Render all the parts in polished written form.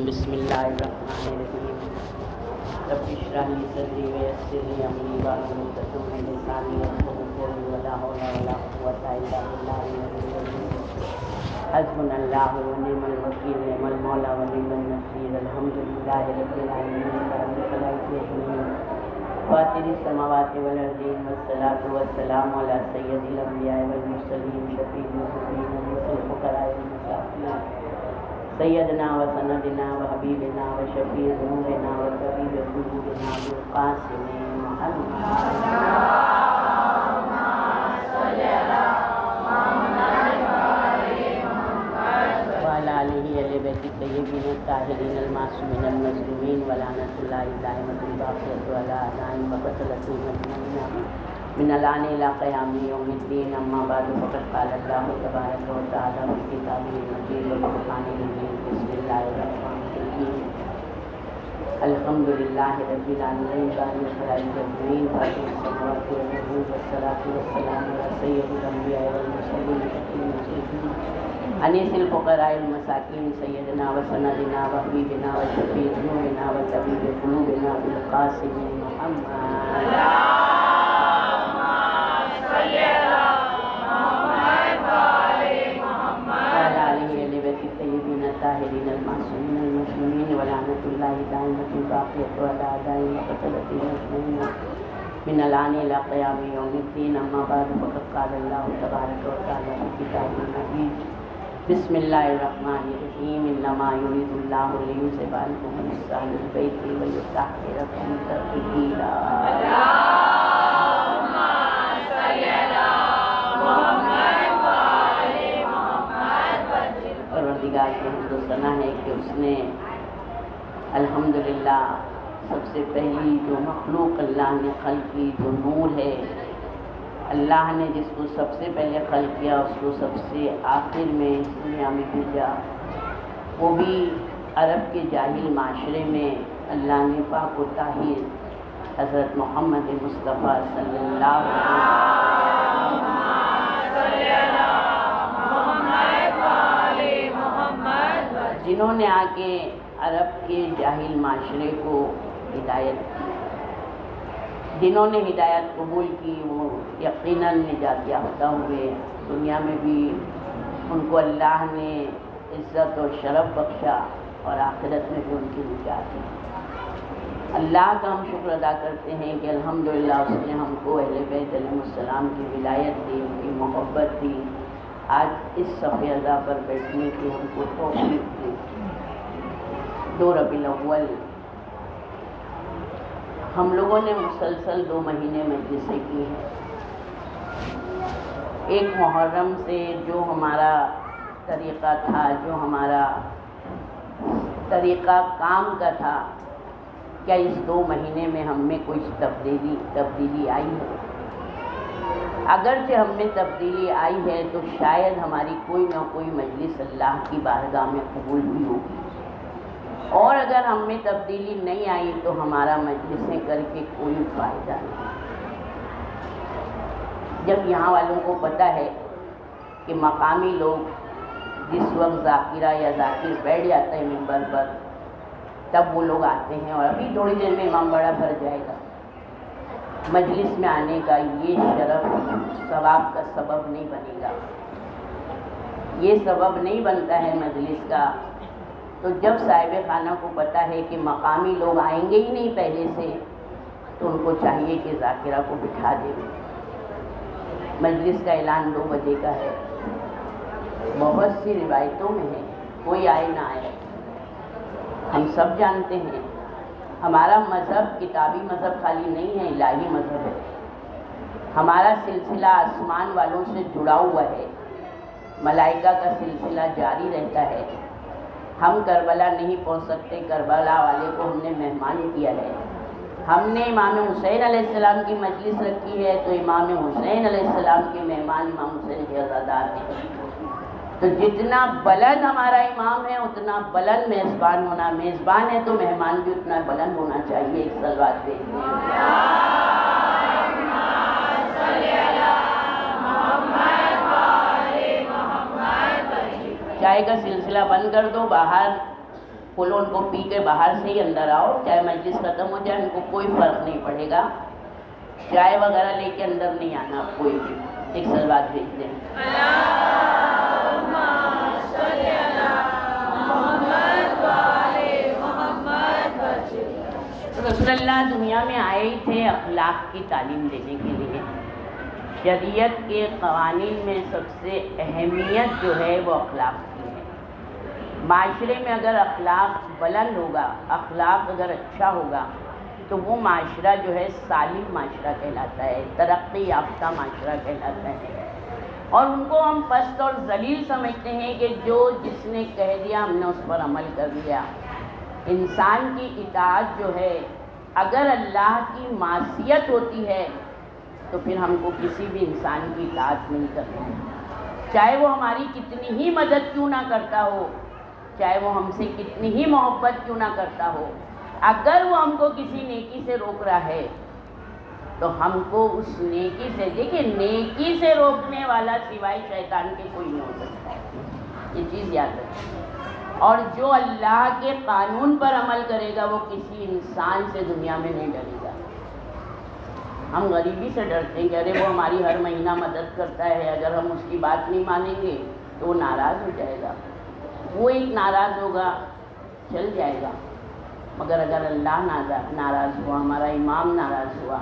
بسم اللہ الرحمن الرحیم رب اشرح لی صدری ویسر لی امری واحلل عقدۃ من لسانی یفقهوا قولی ولا حول ولا قوة الا باللہ العلی العظیم حسبنا اللہ ونعم الوکیل نعم المولا ونعم النصیر الحمد للہ رب العالمین فاطر السماوات والارضین والصلاۃ والسلام علی سید الانبیاء والمرسلین شفیع المذنبین انیس الفقراء والمساکین سیدنا و سندنا و حبیبنا و شفیع ذنوبنا و طبیب قلوبنا بالقاسم محمد وعلی آلہ اہل بیت الطیبین الطاہرین المعصومین المظلومین ولعنۃ اللہ دائمۃ باقیۃ علی اعدائہم وقتلتهم اجمعین من الآن إلى قیام یوم الدین اما بعد فقد قال اللہ تبارک و تعالی فی کتابہ المجید والفرقان المبین بسم اللہ الرحمن الرحیم الحمد للہ رب العالمین باری الخلائق اجمعین فاطر السماوات والارض والصلاۃ والسلام علی سید الانبیاء والمرسلین شفیع المذنبین انیس الفقراء المساکین سیدنا و سندنا و حبیبنا و شفیع ذنوبنا و طبیب قلوبنا بالقاسم محمد الطاہرین المعصومین المظلومین ولعنۃ اللہ دائمۃ باقیۃ علی اعدائہم وقتلتهم اجمعین من الآن إلى قیام یوم الدین اما بعد فقد قال اللہ تبارک و تعالی فی کتابہ المجید بسم اللہ الرحمن الرحیم انما یرید اللہ لیذھب عنکم الرجس اہل البیت ویطہرکم تطہیرا اللہم صل علی محمد پروردگار کی حمد و ثنا ہے کہ اس نے الحمدللہ سب سے پہلی جو مخلوق اللہ نے خلق کی جو نور ہے، اللہ نے جس کو سب سے پہلے خلق کیا اس کو سب سے آخر میں اس دنیا میں بھیجا، وہ بھی عرب کے جاہل معاشرے میں اللہ نے پاک و طاہر حضرت محمد مصطفیٰ صلی اللہ علیہ وسلم جنہوں نے آ کے عرب کے جاہل معاشرے کو ہدایت کی، جنہوں نے ہدایت قبول کی وہ یقیناً نجات یافتہ ہوئے، دنیا میں بھی ان کو اللہ نے عزت اور شرف بخشا اور آخرت میں بھی ان کی نجات دی۔ اللہ کا ہم شکر ادا کرتے ہیں کہ الحمدللہ اس نے ہم کو اہل بیت علیہ السلام کی ولایت دی، ان کی محبت دی، آج اس صف اعضاء پر بیٹھنے کی ہم کو توفیق دی۔ 2 ربیع الاول ہم لوگوں نے مسلسل 2 مہینے مجلسیں کی ہیں۔ ایک محرم سے جو ہمارا طریقہ تھا، جو ہمارا طریقہ کام کا تھا، کیا اس 2 مہینے میں ہم میں کوئی تبدیلی آئی ہے؟ اگرچہ ہم میں تبدیلی آئی ہے تو شاید ہماری کوئی نہ کوئی مجلس اللہ کی بارگاہ میں قبول بھی ہوگی، اور اگر ہم میں تبدیلی نہیں آئی تو ہمارا مجلسیں کر کے کوئی فائدہ نہیں۔ جب یہاں والوں کو پتہ ہے کہ مقامی لوگ جس وقت ذاکرہ یا ذاکر بیٹھ جاتا ہے منبر پر تب وہ لوگ آتے ہیں، اور ابھی تھوڑی دیر میں امام بڑا بھر جائے گا، مجلس میں آنے کا یہ شرف ثواب کا سبب نہیں بنے گا، یہ سبب نہیں بنتا ہے مجلس کا۔ تو جب صاحب خانہ کو پتہ ہے کہ مقامی لوگ آئیں گے ہی نہیں پہلے سے، تو ان کو چاہیے کہ ذاکرہ کو بٹھا دیں۔ مجلس کا اعلان 2 بجے کا ہے، بہت سی روایتوں میں ہے، کوئی آئے نہ آئے، ہم سب جانتے ہیں ہمارا مذہب کتابی مذہب خالی نہیں ہے، الہی مذہب ہے، ہمارا سلسلہ آسمان والوں سے جڑا ہوا ہے، ملائکہ کا سلسلہ جاری رہتا ہے۔ ہم کربلا نہیں پہنچ سکتے، کربلا والے کو ہم نے مہمان کیا ہے۔ ہم نے امام حسین علیہ السلام کی مجلس رکھی ہے تو امام حسین علیہ السلام کے مہمان امام حسین کے عزادار ہیں، تو جتنا بلند ہمارا امام ہے اتنا بلند میزبان ہونا، میزبان ہے تو مہمان بھی اتنا بلند ہونا چاہیے۔ ایک صلوات بھیجیے۔ چائے کا سلسلہ بند کر دو، باہر کھولو، ان کو پی کے باہر سے ہی اندر آؤ، چاہے مجلس ختم ہو جائے، ان کو کوئی فرق نہیں پڑے گا، چائے وغیرہ لے کے اندر نہیں آنا کوئی بھی۔ ایک صلوات بھیج دیں۔ رسول اللہ دنیا میں آئے ہی تھے اخلاق کی تعلیم دینے کے لیے۔ شریعت کے قوانین میں سب سے اہمیت جو ہے وہ اخلاق کی ہے۔ معاشرے میں اگر اخلاق بلند ہوگا، اخلاق اگر اچھا ہوگا تو وہ معاشرہ جو ہے سالم معاشرہ کہلاتا ہے، ترقی یافتہ معاشرہ کہلاتا ہے۔ اور ان کو ہم پست اور ذلیل سمجھتے ہیں کہ جس نے کہہ دیا ہم نے اس پر عمل کر لیا۔ انسان کی اطاعت جو ہے اگر اللہ کی معصیت ہوتی ہے تو پھر ہم کو کسی بھی انسان کی اطاعت نہیں کرنی ہے، چاہے وہ ہماری کتنی ہی مدد کیوں نہ کرتا ہو، چاہے وہ ہم سے کتنی ہی محبت کیوں نہ کرتا ہو، اگر وہ ہم کو کسی نیکی سے روک رہا ہے تو ہم کو اس نیکی سے، دیکھیں نیکی سے روکنے والا سوائے شیطان کے کوئی نہیں ہو سکتا ہے، یہ چیز یاد رکھیں۔ اور جو اللہ کے قانون پر عمل کرے گا وہ کسی انسان سے دنیا میں نہیں ڈرے گا۔ ہم غریبی سے ڈرتے ہیں کہ ارے وہ ہماری ہر مہینہ مدد کرتا ہے، اگر ہم اس کی بات نہیں مانیں گے تو وہ ناراض ہو جائے گا، وہ ایک ناراض ہوگا چل جائے گا، مگر اگر اللہ ناراض ہوا، ہمارا امام ناراض ہوا،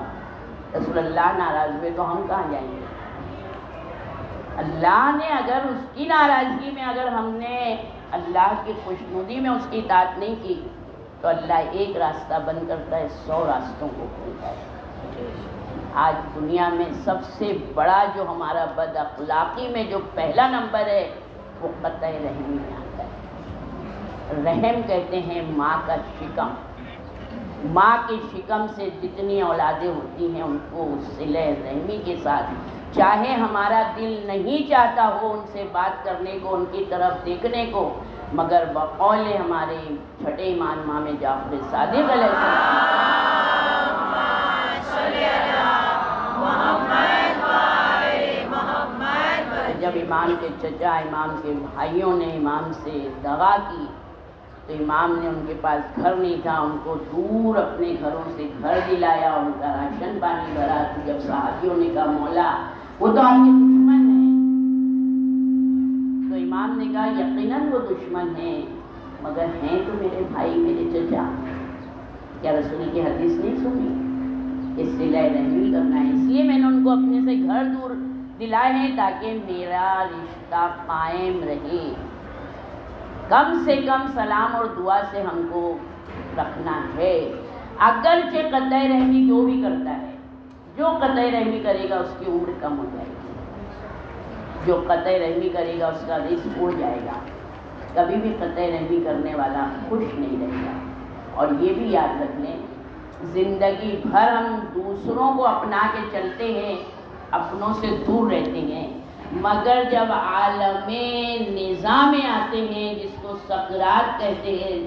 رسول اللہ ناراض ہوئے تو ہم کہاں جائیں گے؟ اللہ نے اگر اس کی ناراضگی میں اگر ہم نے اللہ کی خوشنودی میں اس کی اطاعت نہیں کی تو اللہ ایک راستہ بند کرتا ہے، 100 راستوں کو کھولتا ہے۔ آج دنیا میں سب سے بڑا جو ہمارا بد اخلاقی میں جو پہلا نمبر ہے وہ قطع رحمی میں آتا ہے۔ رحم کہتے ہیں ماں کا شکم، ماں کے شکم سے جتنی اولادیں ہوتی ہیں ان کو صلہ رحمی کے ساتھ، چاہے ہمارا دل نہیں چاہتا ہو ان سے بات کرنے کو، ان کی طرف دیکھنے کو، مگر بقول ہمارے چھٹے امام امام جعفر صادق علیہ السلام، جب امام کے چچا، امام کے بھائیوں نے امام سے دغا کی تو امام نے ان کے پاس گھر نہیں تھا، ان کو دور اپنے گھروں سے گھر دلایا، ان کا راشن پانی بھرا۔ تو جب صحابیوں نے کہا مولا وہ تو آپ کے دشمن ہیں، تو امام نے کہا یقیناً وہ دشمن ہیں مگر ہیں تو میرے بھائی، میرے چچا۔ کیا رسول کی حدیث نہیں سنی؟ اس صلہ رحمی کرنا ہے، اس لیے میں نے ان کو اپنے سے گھر دور دلائے ہیں تاکہ میرا رشتہ قائم رہے۔ کم سے کم سلام اور دعا سے ہم کو رکھنا ہے، اگرچہ قطع رحمی جو بھی کرتا ہے، جو قطع رحمی کرے گا اس کی عمر کم ہو جائے گی، جو قطع رحمی کرے گا اس کا رزق اڑ جائے گا، کبھی بھی قطع رحمی کرنے والا خوش نہیں رہے گا۔ اور یہ بھی یاد رکھ لیں زندگی بھر ہم دوسروں کو اپنا کے چلتے ہیں، اپنوں سے دور رہتے ہیں، مگر جب عالم نظام میں آتے ہیں جس کو سکرات کہتے ہیں،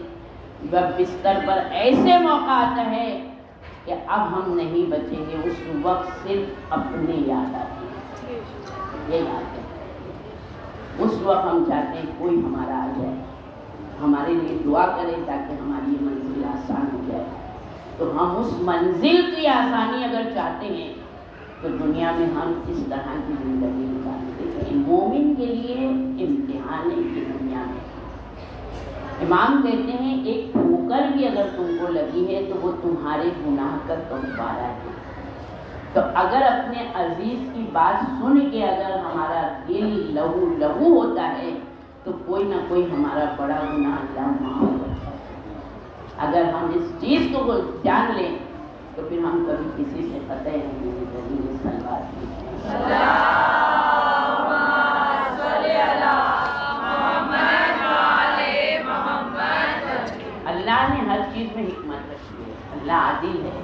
جب بستر پر ایسے موقع آتا ہے کہ اب ہم نہیں بچیں گے، اس وقت صرف اپنے یاد آتی ہے، یہ یاد ہے۔ اس وقت ہم چاہتے ہیں کوئی ہمارا آ جائے، ہمارے لیے دعا کرے تاکہ ہماری یہ منزل آسان ہو جائے۔ تو ہم اس منزل کی آسانی اگر چاہتے ہیں تو دنیا میں ہم اس طرح کی زندگی نکالتے ہیں۔ مومن کے لیے امتحان ہے کی دنیا میں۔ امام کہتے ہیں ایک ٹھوکر بھی اگر تم کو لگی ہے تو وہ تمہارے گناہ کا کفارہ ہے۔ تو اگر اپنے عزیز کی بات سن کے اگر ہمارا دل لہو لہو ہوتا ہے تو کوئی نہ کوئی ہمارا بڑا گناہ اللہ معاف کرتا ہے۔ اگر ہم اس چیز کو جان لیں تو پھر ہم کبھی کسی سے قطع نہیں کریں گے۔ صلوات اللہ نے ہر چیز میں حکمت رکھی ہے، اللہ عادل ہے،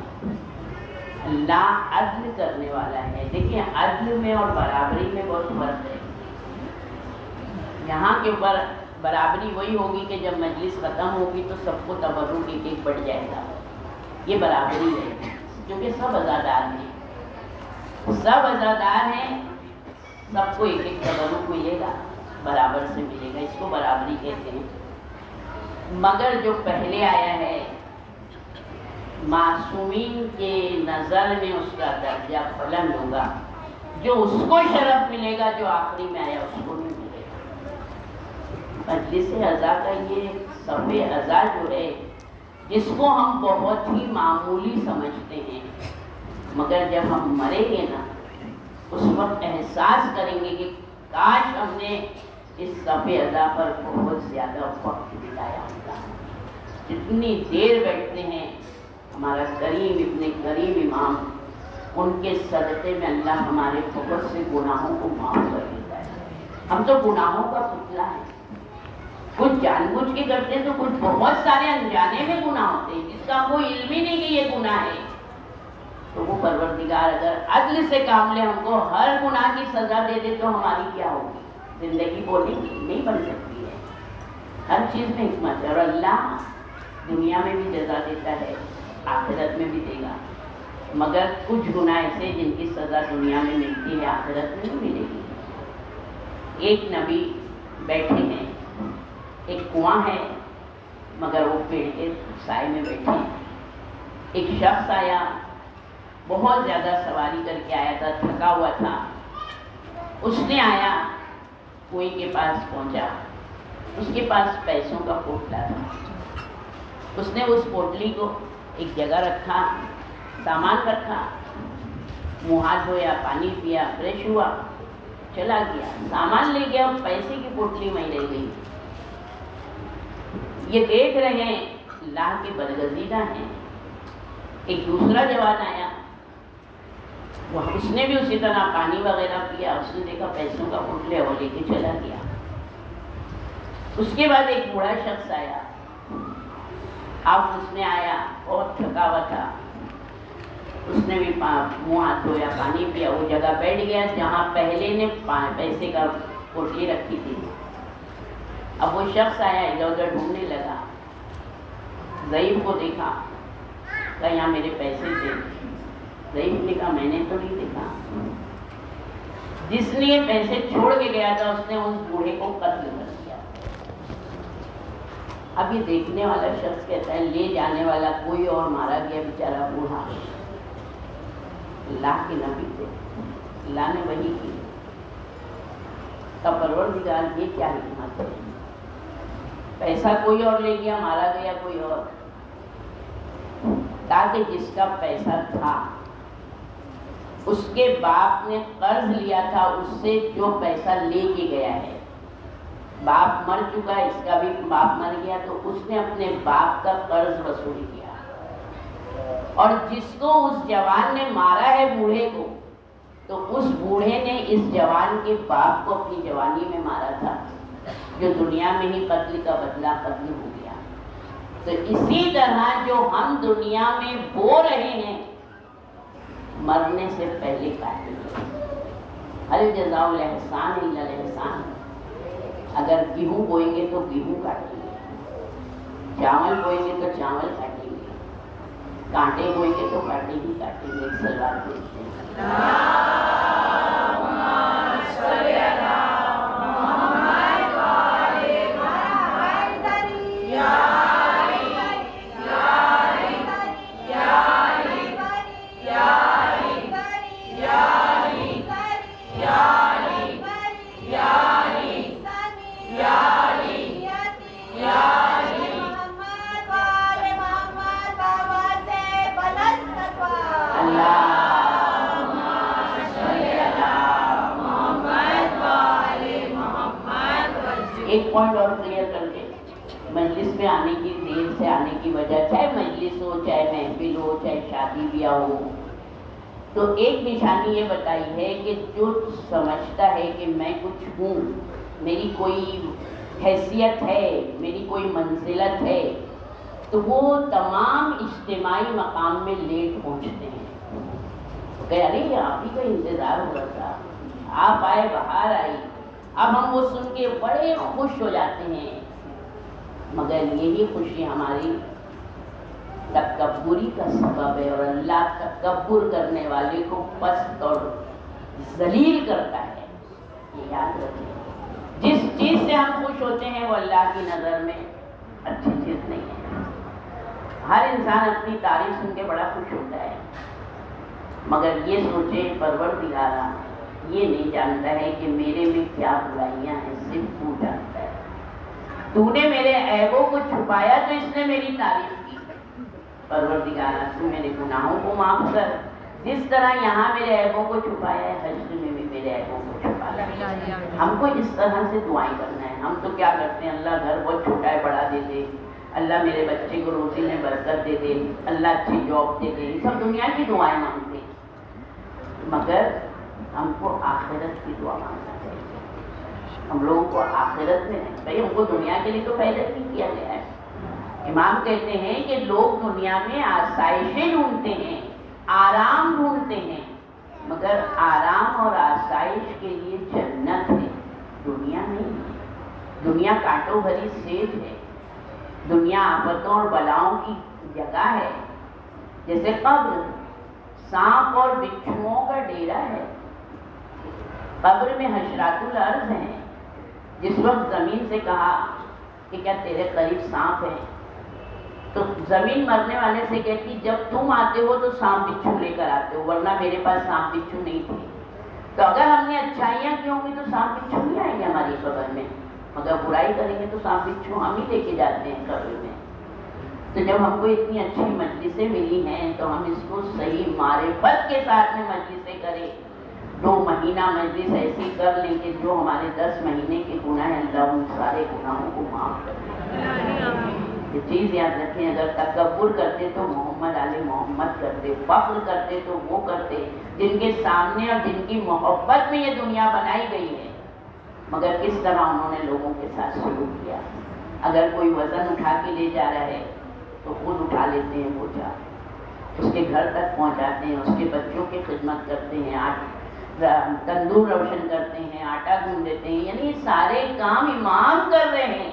اللہ عدل کرنے والا ہے۔ دیکھیں عدل میں اور برابری میں بہت فرق ہے۔ یہاں کے اوپر برابری وہی ہوگی کہ جب مجلس ختم ہوگی تو سب کو تبرک ایک ایک بڑھ جائے گا، یہ برابری ہے، کیونکہ سب عزادار ہیں، سب عزادار ہیں، سب کو ایک ایک تبرک ملے گا، برابر سے ملے گا، اس کو برابری کہتے ہیں۔ مگر جو پہلے آیا ہے معصومین کے نظر میں اس کا درجہ بلند ہوگا، جو اس کو شرف ملے گا جو آخری میں آیا اس کو نہیں ملے گا۔ مجلس عزا کا یہ صف عزا جو ہے، جس کو ہم بہت ہی معمولی سمجھتے ہیں، مگر جب ہم مریں گے نا اس وقت احساس کریں گے کہ کاش ہم نے اس صف عزا پر بہت زیادہ وقت بتایا ہوتا۔ جتنی دیر بیٹھتے ہیں ہمارا کریم ابن کریم امام، ان کے صدقے میں اللہ ہمارے بہت سے گناہوں کو معاف کر دیتا ہے۔ ہم تو گناہوں کا پتلا ہے، کچھ جان بوجھ کے کرتے ہیں تو کچھ بہت سارے انجانے میں گناہ ہوتے ہیں جس کا کوئی علم ہی نہیں کہ یہ گناہ ہے۔ تو وہ پروردگار اگر عدل سے کام لے، ہم کو ہر گناہ کی سزا دے دے تو ہماری کیا ہوگی؟ زندگی بولیں گی نہیں بن سکتی ہے۔ ہر چیز میں حکمت ہے، اور اللہ دنیا میں بھی جزا دیتا ہے، آخرت میں بھی دے گا، مگر کچھ گناہ ایسے جن کی سزا دنیا میں ملتی ہے آخرت میں نہیں ملے گی۔ ایک نبی بیٹھے ہیں، ایک کنواں ہے مگر وہ پیڑ کے سائے میں بیٹھے ہیں۔ ایک شخص آیا، بہت زیادہ سواری کر کے آیا تھا، تھکا ہوا تھا۔ اس نے آیا، کنویں کے پاس پہنچا، اس کے پاس پیسوں کا پوٹلا تھا۔ اس نے اس پوٹلی کو ایک جگہ رکھا، سامان رکھا، منہ ہاتھ دھویا، پانی پیا، فریش ہوا، چلا گیا، سامان لے گیا، پیسے کی پوٹلی وہیں رہ گئی۔ یہ دیکھ رہے ہیں اللہ کے برگزیدہ ہیں۔ ایک دوسرا جوان آیا، اس نے بھی اسی طرح پانی وغیرہ پیا، اس نے دیکھا پیسوں کا پوٹلا وہ لے کے چلا گیا۔ اس کے بعد ایک بوڑھا شخص آیا، اب اس نے آیا، بہت تھکا ہوا تھا، اس نے بھی منہ ہاتھ دھویا، پانی پیا، وہ جگہ بیٹھ گیا جہاں پہلے نے پیسے کا پوٹلی رکھی تھی۔ اب وہ شخص آیا، ادھر ادھر ڈھونڈنے لگا، ضعیف کو دیکھا، کہا یہاں میرے پیسے تھے۔ ضعیف نے کہا میں نے تو نہیں دیکھا۔ جس نے یہ پیسے چھوڑ کے گیا تھا اس نے اس بوڑھے کو قتل کر دیا۔ اب یہ دیکھنے والا شخص کہتا ہے لے جانے والا کوئی اور مارا گیا، بیچارہ بوڑھا۔ اللہ کے نبی تھے، اللہ نے وحی کی، پروردگار یہ کیا حکمت ہے؟ پیسہ کوئی اور لے گیا، مارا گیا کوئی اور، تاکہ جس کا پیسہ تھا اس کے باپ نے قرض لیا تھا، اس سے جو پیسہ لے کے گیا ہے، باپ مر چکا ہے، اس کا بھی باپ مر گیا تو اس نے اپنے باپ کا قرض وصول کیا، اور جس کو اس جوان نے مارا ہے بوڑھے کو، تو اس بوڑھے نے اس جوان کے باپ کو اپنی جوانی میں مارا تھا، جو دنیا میں ہی قتل کا بدلہ قتل ہو گیا۔ تو اسی طرح جو ہم دنیا میں بو رہے ہیں، مرنے سے پہلے کاٹیں گے۔ هل جزاء الاحسان الا الاحسان۔ اگر گیہوں بوئیں گے تو گیہوں کاٹیں گے، چاول بوئیں گے تو چاول کاٹیں گے، کانٹے بوئیں گے تو کانٹے ہی کاٹیں گے۔ ایک سلوات بولتے ہیں، ایک پوائنٹ اور کلیئر کر دیں، مجلس میں آنے کی دیر سے آنے کی وجہ، چاہے مجلس ہو، چاہے محفل ہو، چاہے شادی بیاہ ہو، تو ایک نشانی یہ بتائی ہے کہ جو سمجھتا ہے کہ میں کچھ ہوں، میری کوئی حیثیت ہے، میری کوئی منزلت ہے، تو وہ تمام اجتماعی مقام میں لیٹ پہنچتے ہیں۔ کہ ارے آپ ہی کا انتظار ہو رہا تھا، آپ آئے، بہار آئی، اب ہم وہ سن کے بڑے خوش ہو جاتے ہیں، مگر یہی خوشی ہماری تکبری کا سبب ہے، اور اللہ تکبر کرنے والے کو پست اور ذلیل کرتا ہے۔ یہ یاد رکھیں، جس چیز سے ہم خوش ہوتے ہیں وہ اللہ کی نظر میں اچھی ہر انسان اپنی تعریف سن کے بڑا خوش ہوتا ہے، مگر یہ سوچے پروردگارا یہ نہیں جانتا ہے کہ میرے میں کیا برائیاں ہیں، صرف تو جانتا ہے۔ تو نے میرے عیبوں کو چھپایا تو اس نے میری تعریف کی۔ پروردگارا تو میرے گناہوں کو معاف کر، جس طرح یہاں میرے عیبوں کو چھپایا ہے حشر میں بھی میرے عیبوں کو چھپا لے۔ ہم کو اس طرح سے دعائیں کرنا ہے۔ ہم تو کیا کرتے ہیں، اللہ گھر بہت چھوٹا ہے بڑا دے دے، اللہ میرے بچے کو روزی میں برکت دے دے، اللہ اچھی جاب دے دے، یہ سب دنیا کی دعائیں مانگتے ہیں، مگر ہم کو آخرت کی دعا مانگنا چاہیے۔ ہم لوگوں کو آخرت میں نہیں، بھائی ہم کو دنیا کے لیے تو پیدا نہیں کیا گیا ہے۔ امام کہتے ہیں کہ لوگ دنیا میں آسائشیں ڈھونڈتے ہیں، آرام ڈھونڈتے ہیں، مگر آرام اور آسائش کے لیے جنت ہے، دنیا نہیں ہے۔ دنیا کانٹوں بھری سیب ہے، دنیا آفتوں اور بلاؤں کی جگہ ہے، جیسے قبر سانپ اور بچھوؤں کا ڈیرا ہے۔ قبر میں حشرات الارض ہیں۔ جس وقت زمین سے کہا کہ کیا تیرے قریب سانپ ہے، تو زمین مرنے والے سے کہتی جب تم آتے ہو تو سانپ بچھو لے کر آتے ہو، ورنہ میرے پاس سانپ بچھو نہیں تھے۔ تو اگر ہم نے اچھائیاں کی ہوں گی تو سانپ بچھو نہیں آئیں گے ہماری قبر میں، مگر برائی کریں گے تو سانپ بچھو ہم ہی لے کے جاتے ہیں قبر میں۔ تو جب ہم کو اتنی اچھی مجلسیں ملی ہیں تو ہم اس کو صحیح معرفت کے ساتھ میں مجلسیں کریں۔ 2 مہینہ مجلس ایسی کر لیں کہ جو ہمارے 10 مہینے کے گناہ ہیں اللہ ان سارے گناہوں کو معاف کر دے۔ یہ چیز یاد رکھیں، اگر تکبر کرتے تو محمد علی محمد کرتے، فخر کرتے تو وہ کرتے جن کے سامنے اور جن کی محبت میں یہ دنیا بنائی گئی ہے، مگر کس طرح انہوں نے لوگوں کے ساتھ سلوک کیا۔ اگر کوئی وزن اٹھا کے لے جا رہا ہے تو خود اٹھا لیتے ہیں بوجھا، اس کے گھر تک پہنچاتے ہیں، اس کے بچوں کی خدمت کرتے ہیں، تندور روشن کرتے ہیں، آٹا گوندھ دیتے ہیں، یعنی یہ سارے کام امام کر رہے ہیں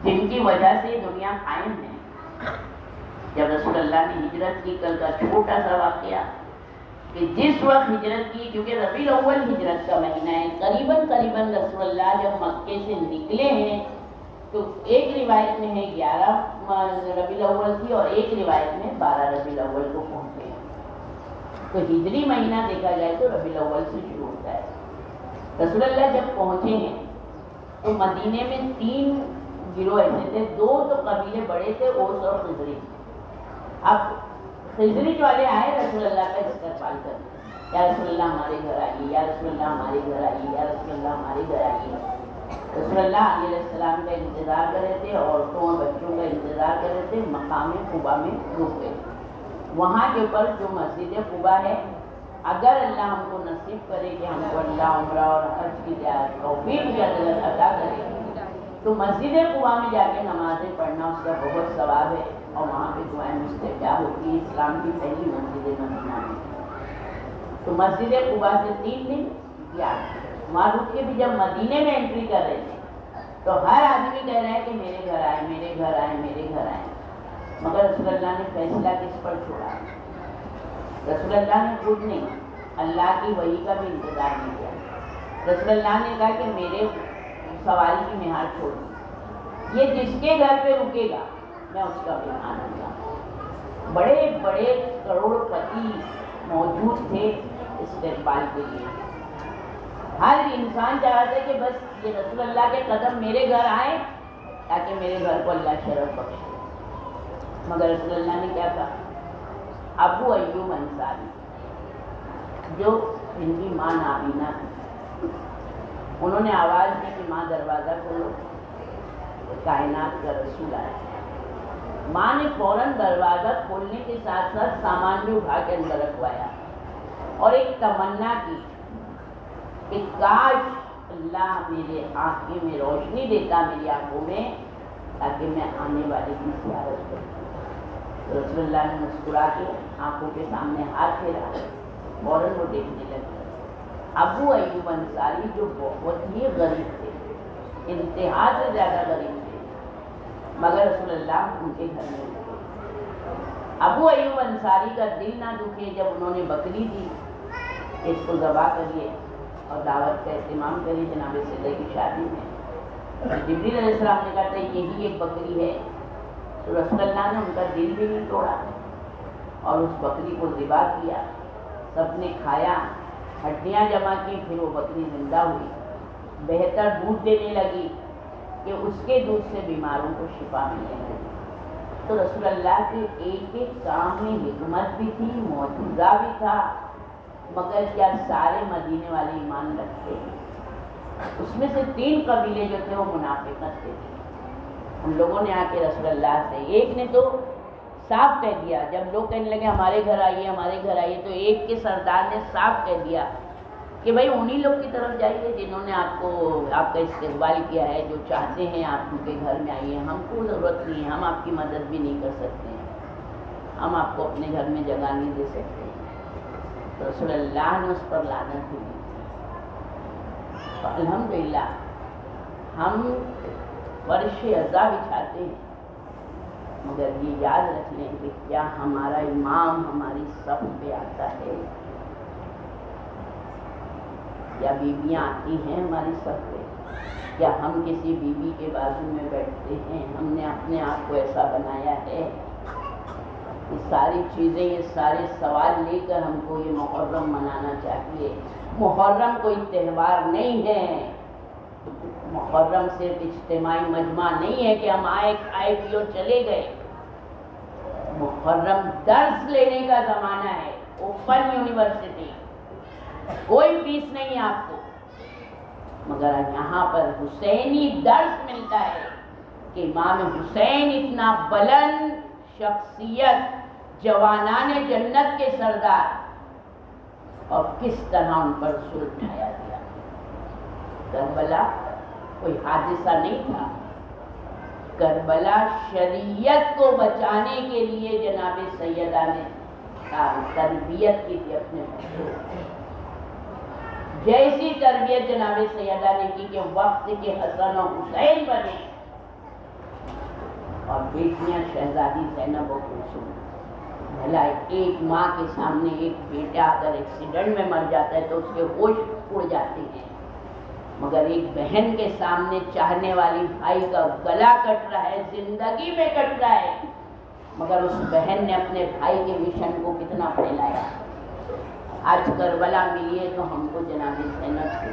جن کی وجہ سے یہ دنیا قائم ہے۔ جب رسول اللہ نے ہجرت کی، کل کا چھوٹا سا واقعہ کہ جس وقت ہجرت کی، کیونکہ ربیع الاول ہجرت کا مہینہ ہے، قریباً رسول اللہ جب مکے سے نکلے ہیں تو ایک روایت میں ہے 11 ربیع الاول تھی اور ایک روایت میں 12 ربیع الاول کو پہنچے ہیں۔ تو ہجری مہینہ دیکھا جائے تو ربیع الاول سے شروع ہوتا ہے۔ رسول اللہ جب پہنچے ہیں تو مدینے میں 3 گروہ ایسے تھے، 2 تو قبیلے بڑے تھے، اوس اور خزرج۔ اب خزرج والے آئے رسول اللہ کا استقبال کرنے، یا رسول اللہ ہمارے گھر آئیے، یا رسول اللہ ہمارے گھر آئیے، یا رسول اللہ ہمارے گھر آئیے۔ رسول اللہ علیہ السلام کا انتظار کر رہے تھے، عورتوں اور بچوں کا انتظار کر رہے تھے، مقام قبا میں رک گئے۔ وہاں کے اوپر جو مسجد قبا ہے، اگر اللہ ہم کو نصیب کرے کہ ہم کو اللہ عمرہ اور حج کی توفیق بھی عطا کرے تو مسجد قبا میں جا کے نمازیں پڑھنا اس کا بہت ثواب ہے، اور وہاں پہ دعائیں مستجاب ہوتی ہے۔ اسلام کی پہلی مسجد مدینہ میں، تو مسجد قبا سے 3 دن یا وہاں رک کے بھی جب مدینے میں انٹری کر رہے تھے تو ہر آدمی کہہ رہا ہے کہ میرے گھر آئے، میرے گھر آئے، میرے گھر آئے، مگر رسول اللہ نے فیصلہ کس پر چھوڑا؟ رسول اللہ نے خود نہیں، اللہ کی وحی کا بھی انتظار نہیں کیا۔ رسول اللہ نے کہا کہ میرے سواری کی مہار چھوڑ دی، یہ جس کے گھر پہ رکے گا میں اس کا مہمان ہوں گا۔ بڑے بڑے کروڑ پتی موجود تھے استقبال کے لیے، ہر انسان چاہتا ہے کہ بس یہ رسول اللہ کے قدم میرے گھر آئے تاکہ میرے گھر کو اللہ شرف بخشے، مگر رسول اللہ نے کیا کہا؟ ابو ایوب انصاری جو ان کی ماں نابینا تھی، انہوں نے آواز دی کہ ماں دروازہ کھولو، کائنات کا رسول آیا۔ ماں نے فوراً دروازہ کھولنے کے ساتھ ساتھ سامان بھی اٹھا کے اندر رکھوایا اور ایک تمنا کی کہ کاش اللہ میرے آنکھیں میں روشنی دیتا، میری آنکھوں میں، تاکہ میں آنے والے کی زیارت کروں۔ رسول اللہ نے مسکرا کے آنکھوں کے سامنے ہاتھ پھیرا، فوراً وہ دیکھنے لگے۔ ابو ایوب انصاری جو بہت ہی غریب تھے، انتہا سے زیادہ غریب تھے، مگر رسول اللہ ان کے گھر میں رکے۔ ابو ایوب انصاری کا دل نہ دکھے جب انہوں نے بکری دی کہ اس کو ذبح کریے اور دعوت کا اہتمام کریے جناب صدیق کی شادی میں۔ جبریل علیہ السلام نے کہا تھا یہی ایک بکری ہے، تو رسول اللہ نے ان کا دل بھی نہیں توڑا اور اس بکری کو ذبح کیا، سب نے کھایا، ہڈیاں جمع کی، پھر وہ بکری زندہ ہوئی، بہتر دودھ دینے لگی کہ اس کے دودھ سے بیماروں کو شفا ملنے لگی۔ تو رسول اللہ کے ایک ایک کام میں حکمت بھی تھی، معجزہ بھی تھا، مگر کیا سارے مدینے والے ایمان رکھتے ہیں؟ اس میں سے 3 قبیلے جو تھے وہ منافقت کے تھے۔ ان لوگوں نے آ کے رسول اللہ سے، ایک نے تو صاف کہہ دیا، جب لوگ کہنے لگے ہمارے گھر آئیے ہمارے گھر آئیے، تو ایک کے سردار نے صاف کہہ دیا کہ بھائی انہی لوگ کی طرف جائیے جنہوں نے آپ کا استقبال کیا ہے، جو چاہتے ہیں آپ ان کے گھر میں آئیے، ہم کو ضرورت نہیں ہے، ہم آپ کی مدد بھی نہیں کر سکتے ہیں، ہم آپ کو اپنے گھر میں جگہ نہیں دے سکتے ہیں۔ تو رسول اللہ نے اس پر لعنت دی۔ الحمدللہ ہم فرش عزا بچھاتے ہیں، مگر یہ یاد رکھ لیں کہ کیا ہمارا امام ہماری صف پہ آتا ہے؟ یا بیویاں آتی ہیں ہماری صف پہ؟ کیا ہم کسی بیوی کے بازو میں بیٹھتے ہیں؟ ہم نے اپنے آپ کو ایسا بنایا ہے؟ یہ ساری چیزیں، یہ سارے سوال لے کر ہم کو یہ محرم منانا چاہیے۔ محرم کوئی تہوار نہیں ہے، محرم صرف اجتماعی مجمع نہیں ہے کہ ہم آئے پیو چلے گئے۔ محرم درس لینے کا زمانہ ہے، اوپن یونیورسٹی، کوئی فیس نہیں ہے آپ کو، مگر یہاں پر حسینی درس ملتا ہے کہ امام حسین اتنا بلند شخصیت، جوانان جنت کے سردار، اور کس طرح ان پر ظلم ڈھایا گیا۔ کربلا کوئی حادثہ نہیں تھا، کربلا شریعت کو بچانے کے لیے جناب سیدہ نے تربیت کی تھی اپنے بچوں، جیسی تربیت جناب سیدہ نے کی کہ وقت کے حسن و حسین بنے، اور بیٹیاں شہزادی زینب و کلثوم۔ بھلا ایک ماں کے سامنے ایک بیٹا اگر ایکسیڈنٹ میں مر جاتا ہے تو اس کے ہوش اڑ جاتے ہیں، مگر ایک بہن کے سامنے چاہنے والی بھائی کا گلا کٹ رہا ہے، زندگی میں کٹ رہا ہے، مگر اس بہن نے اپنے بھائی کے مشن کو کتنا پھیلایا۔ آج کربلا ملی ہے تو ہم کو جناب زینب کو،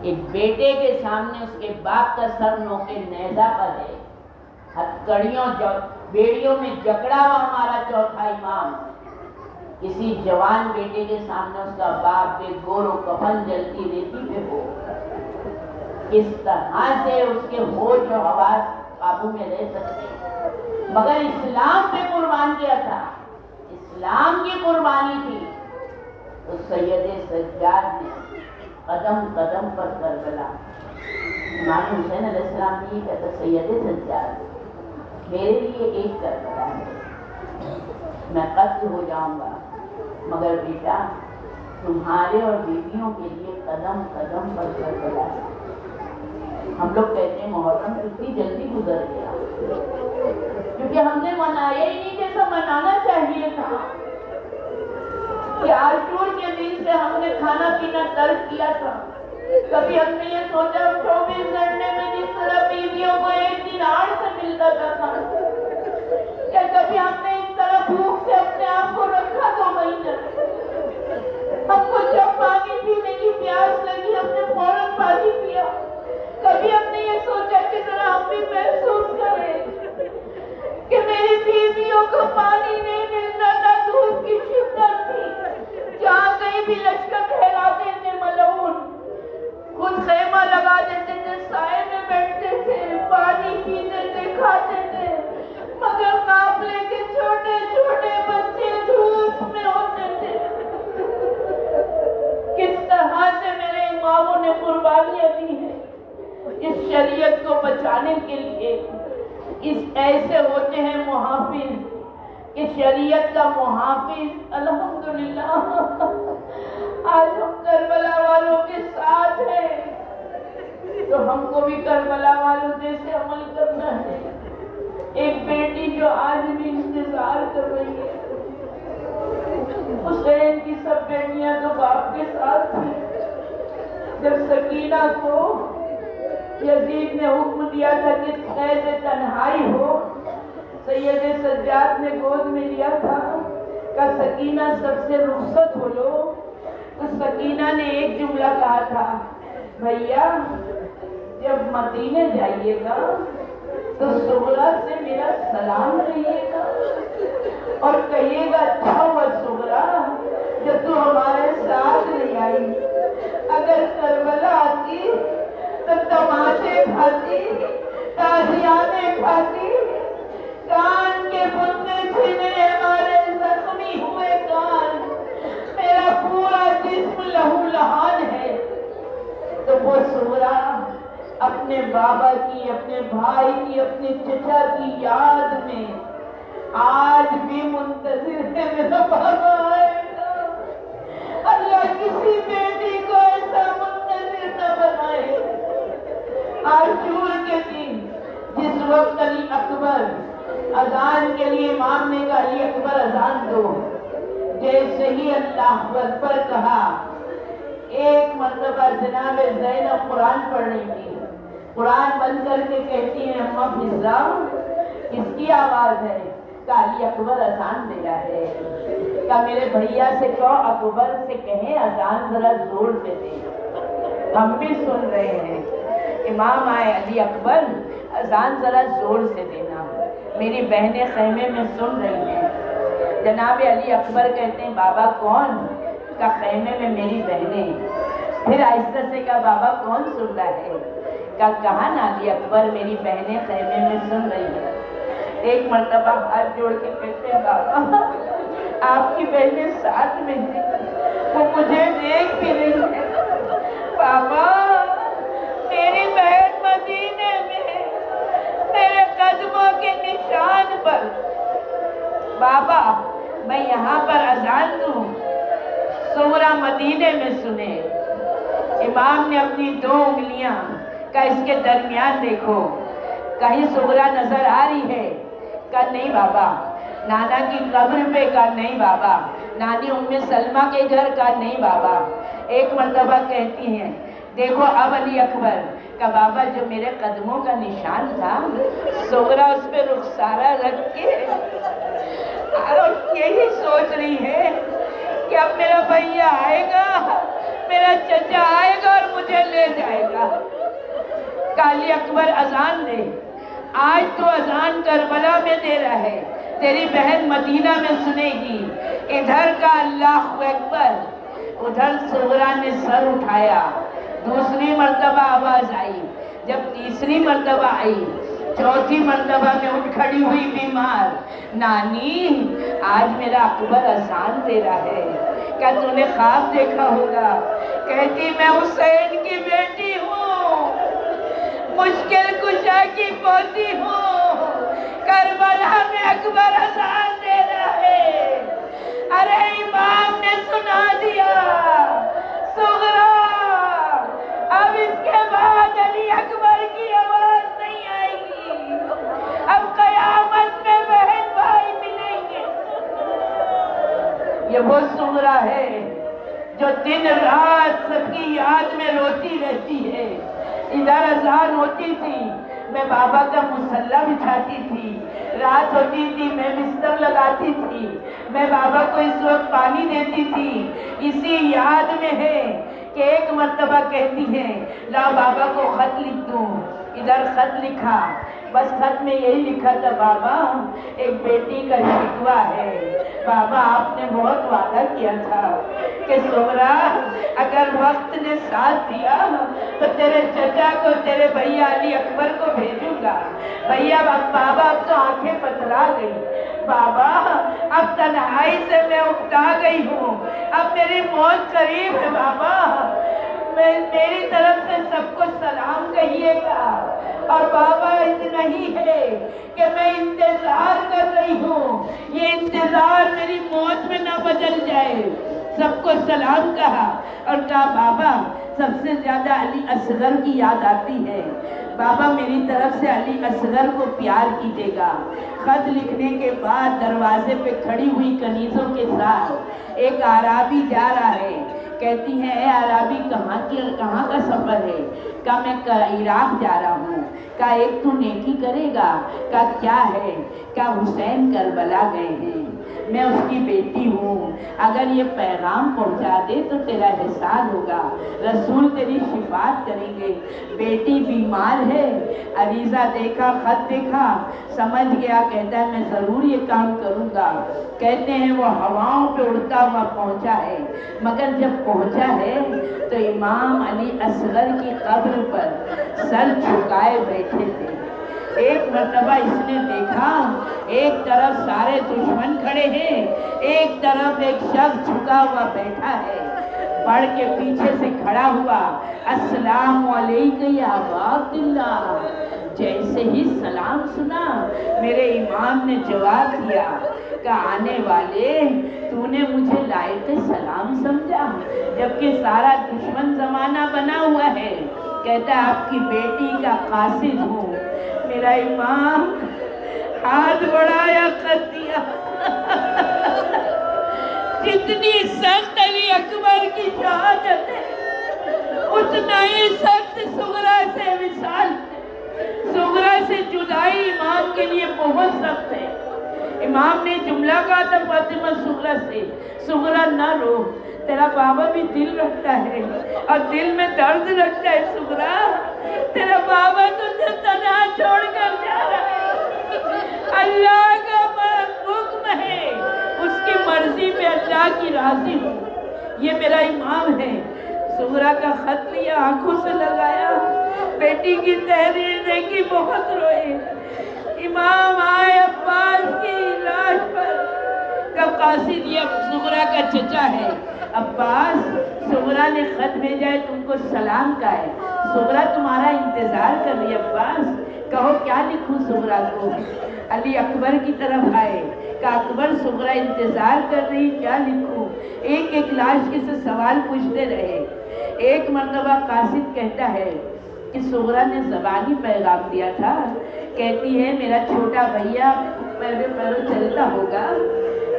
ایک بیٹے کے سامنے اس کے باپ کا سر نوکے نیزہ پر ہے، ہتھکڑیوں بیڑیوں میں جکڑا ہوا ہمارا چوتھا امام، کسی جوان بیٹے کے سامنے اس کا باپ بے گور و کفن جلتی ریتی پہ ہو، کس طرح سے اس کے ہوش و حواس قابو میں رہ سکتے، مگر اسلام پہ قربان کیا تھا، اسلام کی قربانی تھی۔ تو سید سجاد نے قدم قدم پر کربلا، امام حسین علیہ السلام نے یہ کہتا، سید سجاد میرے لیے ایک کربلا ہے، میں قتل ہو جاؤں گا، مگر بیٹا تمہارے اور بیویوں کے لیے قدم قدم پر کربلا ہے۔ ہم لوگ کہتے ہیں محرم کتنی جلدی گزر گیا، کیونکہ ہم نے منایا ہی نہیں جیسا منانا چاہیے تھا، کہ عاشور کے دن سے ہم نے کھانا پینا ترک کیا تھا۔ کبھی ہم نے یہ سوچا 24 گھنٹے میں جس طرح بیویوں کو ایک دن آڑ سے ملتا تھا، کیا کبھی ہم نے اس طرح بھوک سے اپنے آپ کو رکھا 2 مہینے؟ ہم کو جب پانی پینے کی پیاس لگی ہم نے فوراً پانی پیا۔ کبھی ہم نے یہ سوچا کہ ذرا ہم بھی محسوس کریں کہ میری بیویوں کو پانی نہیں ملتا تھا، دھوپ کی شدت تھی، جہاں کہیں بھی لشکر پھیلاتے تھے ملعون، خود خیمہ لگا دیتے تھے، سائے میں بیٹھتے تھے، پانی پیتے تھے، کھاتے تھے، مگر قافلے کے چھوٹے چھوٹے بچے دھوپ میں ہوتے تھے۔ کس طرح سے میرے اماموں نے قربانیاں دی ہیں اس شریعت کو بچانے کے لیے۔ اس ایسے ہوتے ہیں محافظ کہ شریعت کا محافظ۔ الحمدللہ آج ہم کربلا والوں کے ساتھ ہیں، تو ہم کو بھی کربلا والوں جیسے عمل کرنا ہے۔ ایک بیٹی جو آج بھی انتظار کر رہی ہے، حسین کی سب بیٹیاں تو باپ کے ساتھ تھیں۔ جب سکینہ کو یزید نے حکم دیا تھا کہ قید تنہائی ہو، سید سجاد نے گود میں لیا تھا کہ سکینہ سب سے رخصت ہو لو، تو سکینہ نے ایک جملہ کہا تھا، بھیا جب مدینے جائیے گا تو سغرا سے میرا سلام کہیے گا اور کہیے گا اچھا ہوا سغرا جو تو ہمارے ساتھ نہیں آئی، اگر کربلا آتی تو تماشے کھاتی، تازیانے کھاتی، کان کے بندے چھنے ہمارے زخمی ہوئے کان، میرا پورا جسم لہو لہان ہے۔ تو وہ سغرا اپنے بابا کی، اپنے بھائی کی، اپنے چچا کی یاد میں آج بھی منتظر ہے میرا بابا آئے گا۔ اللہ کسی بیٹی کو ایسا منتظر نہ بنائے۔ عاشور کے دن جس وقت علی اکبر اذان کے لیے امام نے کہا علی اکبر اذان دو، جیسے ہی اللہ اکبر کہا، ایک مرتبہ جناب زینب قرآن پڑھ رہی تھی، قرآن بند کر کے کہتی ہیں اماں فضا کس کی آواز ہے؟ کہا علی اکبر اذان دے رہا ہے۔ کہا میرے بھیا سے کہو اکبر سے کہیں اذان ذرا زور سے دے، ہم بھی سن رہے ہیں۔ امام آئے، علی اکبر اذان ذرا زور سے دینا، میری بہنیں خیمے میں سن رہی ہیں۔ جناب علی اکبر کہتے ہیں بابا کون؟ کہا خیمے میں میری بہنیں۔ پھر آہستہ سے کہا بابا کون سن رہا ہے؟ کہا نا علی اکبر میری بہنیں خیمے میں سن رہی ہیں۔ ایک مرتبہ ہاتھ جوڑ کے کہتے ہیں بابا آپ کی بہنیں ساتھ میں ہیں، وہ مجھے دیکھ بھی رہی ہیں۔ بابا میری بہن مدینے میں میرے قدموں کے نشان پر، بابا میں یہاں پر اذان دوں، سغرا مدینے میں سنے۔ امام نے اپنی 2 انگلیاں کا اس کے درمیان دیکھو، کہیں سغرا نظر آ رہی ہے؟ کہا نہیں بابا۔ نانا کی قبر پہ؟ کہا نہیں بابا۔ نانی ام سلمہ کے گھر؟ کہا نہیں بابا۔ ایک مرتبہ کہتی ہیں دیکھو اب علی اکبر، کہا بابا جو میرے قدموں کا نشان تھا سغرا اس پہ رخسارہ رکھ کے اور یہی سوچ رہی ہے کہ اب میرا بھیا آئے گا، میرا چچا آئے گا اور مجھے لے جائے گا۔ کہا علی اکبر اذان دے، آج تو اذان کربلا میں دے رہا ہے، تیری بہن مدینہ میں سنے گی۔ ادھر کا اللہ اکبر، ادھر سغرا نے سر اٹھایا، دوسری مرتبہ آواز آئی، جب تیسری مرتبہ آئی، چوتھی مرتبہ میں اٹھ کھڑی ہوئی بیمار، نانی آج میرا اکبر اذان دے رہا ہے، کیا تو نے خواب دیکھا ہوگا؟ کہتی میں حسین کی بیٹی ہوں، مشکل کشا کی پوتی ہوں، کربلا میں اکبر اذان دے رہا ہے۔ ارے امام نے سنا دیا، سغرا اب اس کے بعد علی اکبر کی آواز نہیں آئے گی، اب قیامت میں بہن بھائی ملیں گے۔ یہ وہ سغرا ہے جو دن رات سب کی یاد میں روتی رہتی ہے۔ ادھر اذان ہوتی تھی، میں بابا کا مصلی بچھاتی تھی، رات ہوتی تھی میں بستر لگاتی تھی، میں بابا کو اس وقت پانی دیتی تھی۔ اسی یاد میں ہے کہ ایک مرتبہ کہتی ہے لا بابا کو خط لکھ دوں، ادھر خط لکھا، بس خط میں یہی لکھا تھا بابا ایک بیٹی کا شکوہ ہے، بابا آپ نے بہت وعدہ کیا تھا کہ سغرا اگر وقت نے ساتھ دیا تو تیرے چچا کو، تیرے بھیا علی اکبر کو بھیجوں گا۔ بھیا بابا اب تو آنکھیں پتلا گئی، بابا اب تنہائی سے میں اکتا گئی ہوں، اب میری موت قریب ہے، بابا میری طرف سے سب کو سلام کہیے گا۔ اور بابا اتنا ہی ہے کہ میں انتظار کر رہی ہوں، یہ انتظار میری موت میں نہ بدل جائے۔ سب کو سلام کہا اور کہا بابا سب سے زیادہ علی اصغر کی یاد آتی ہے، بابا میری طرف سے علی اصغر کو پیار کیجیے گا۔ خط لکھنے کے بعد دروازے پہ کھڑی ہوئی کنیزوں کے ساتھ ایک اعرابی جا رہا ہے، کہتی ہیں اے اعرابی کہاں کا سفر ہے؟ کہا میں عراق جا رہا ہوں۔ کہا ایک تو نیکی کرے گا؟ کہا کیا ہے؟ کہا حسین کربلا گئے ہیں، میں اس کی بیٹی ہوں، اگر یہ پیغام پہنچا دے تو تیرا احسان ہوگا، رسول تیری شفاعت کریں گے۔ بیٹی بیمار ہے، عریضہ دیکھا، خط دیکھا، سمجھ گیا، کہتا ہے میں ضرور یہ کام کروں گا۔ کہتے ہیں وہ ہواؤں پہ اڑتا ہوا پہنچا ہے، مگر جب پہنچا ہے تو امام علی اصغر کی قبر پر سر جھکائے بیٹھے تھے۔ ایک مرتبہ اس نے دیکھا ایک طرف سارے دشمن کھڑے ہیں، ایک طرف ایک شخص جھکا ہوا بیٹھا ہے، بڑھ کے پیچھے سے کھڑا ہوا، السلام علیکم یا عبد اللہ۔ جیسے ہی سلام سنا میرے امام نے جواب دیا کہ آنے والے تو نے مجھے لائق سلام سمجھا جبکہ سارا دشمن زمانہ بنا ہوا ہے؟ کہتا ہے آپ کی بیٹی کا قاصد ہوں۔ میرا امام ہاتھ بڑھایا، خط دیا۔ جتنی سخت علی اکبر کی شہادت ہے اتنا ہی سخت صغرا سے وصال ہے۔ صغرا سے جدائی امام کے لیے بہت سخت ہے۔ امام نے جملہ کہا تھا فاطمہ صغرا سے، صغرا نہ رو، تیرا بابا بھی دل رکھتا ہے اور دل میں درد رکھتا ہے۔ صغرا تیرا بابا تجھے تنہا چھوڑ کر جا رہا ہے، اللہ کا حکم ہے، اس کی مرضی پہ اللہ کی راضی ہوں، یہ میرا امام ہے۔ صغرا کا خط لیا، آنکھوں سے لگایا، بیٹی کی تحریر دیکھی، بہت روئے۔ امام آئے عباس کی لاش پر، کب قاصد یہ صغرا کا چچا ہے، عباس صغرا نے خط بھیجا ہے، تم کو سلام کا ہے، صغرا تمہارا انتظار کر رہی ہے، عباس کہو کیا لکھوں صغرا کو؟ علی اکبر کی طرف آئے، کہ اکبر صغرا انتظار کر رہی، کیا لکھوں؟ ایک ایک لاش کے سے سوال پوچھتے رہے۔ ایک مرتبہ قاصد کہتا ہے کہ صغرا نے زبانی پیغام دیا تھا، کہتی ہے میرا چھوٹا بھیا پیروں چلتا ہوگا،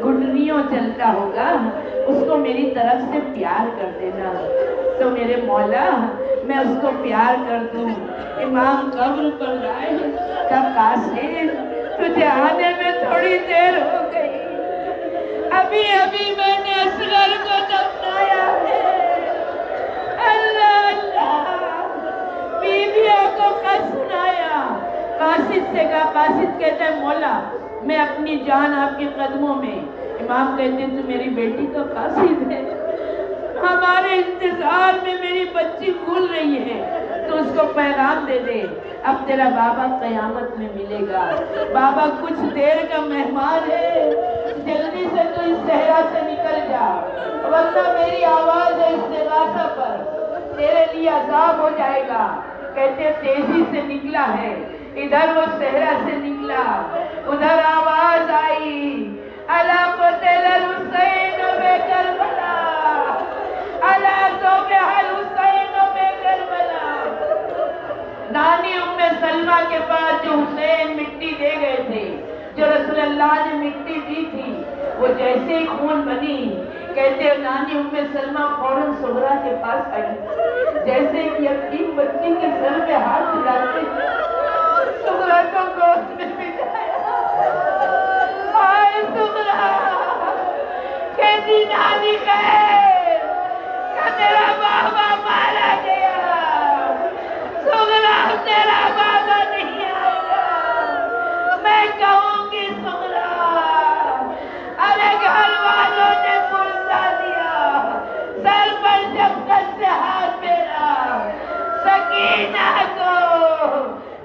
گھٹنیوں چلتا ہوگا، اس کو میری طرف سے پیار کر دینا، تو میرے مولا میں اس کو پیار کر دوں۔ امام قبر پر آئے، کہ قاصد تجھے آنے میں تھوڑی دیر ہو گئی، ابھی ابھی میں نے اصغر کو دفنایا ہے۔ اللہ اللہ، بیویوں کو خط سنایا۔ قاصد سے کہا، قاصد کہتا ہے مولا میں اپنی جان آپ کے قدموں میں۔ امام کہتے ہیں تو میری بیٹی کا قاصد ہے، ہمارے انتظار میں میری بچی بھول رہی ہے، تو اس کو پیغام دے دے، اب تیرا بابا قیامت میں ملے گا، بابا کچھ دیر کا مہمان ہے، جلدی سے تو اس صحرا سے نکل جا، ورنہ میری آواز ہے استغاثہ پر، تیرے لیے عذاب ہو جائے گا۔ کہتے تیزی سے نکلا ہے، ادھر وہ صحرا سے نکلا، ادھر آواز آئی، الا قتل الحسین بے کربلا، الا ذبح الحسین بے کربلا۔ نانی ام سلمہ کے پاس جو حسین مٹی دے گئے تھے، جو رسول اللہ نے مٹی دی تھی، وہ جیسے ہی خون بنی، کہتے ہیں نانی ام سلمہ فوراً صغرا کے پاس آئی، جیسے کہ یتیم بچی کے سر پہ ہاتھ ڈالتے صغرا کو گود میں بٹھایا۔ آئے صغرا، کہتی نانی خیر کہ میرا بابا مارا گیا، صغرا تیرا بابا نہیں آئے گا، میں کہوں گی صغرا ارے گھر والوں نے مردہ دیا، سر پر شفقت سے ہاتھ پھیرا، سکینہ کو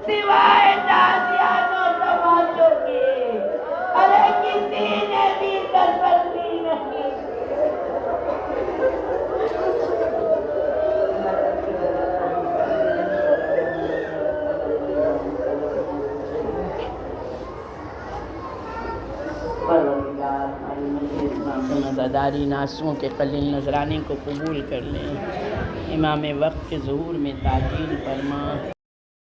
سوائے تازیان و تماشوں کے ارے کسی نے بھی تسلی نہیں۔ مزاداری ناسوں کے قلیل نذرانے کو قبول کر لیں، امام وقت کے ظہور میں تعجیل فرما۔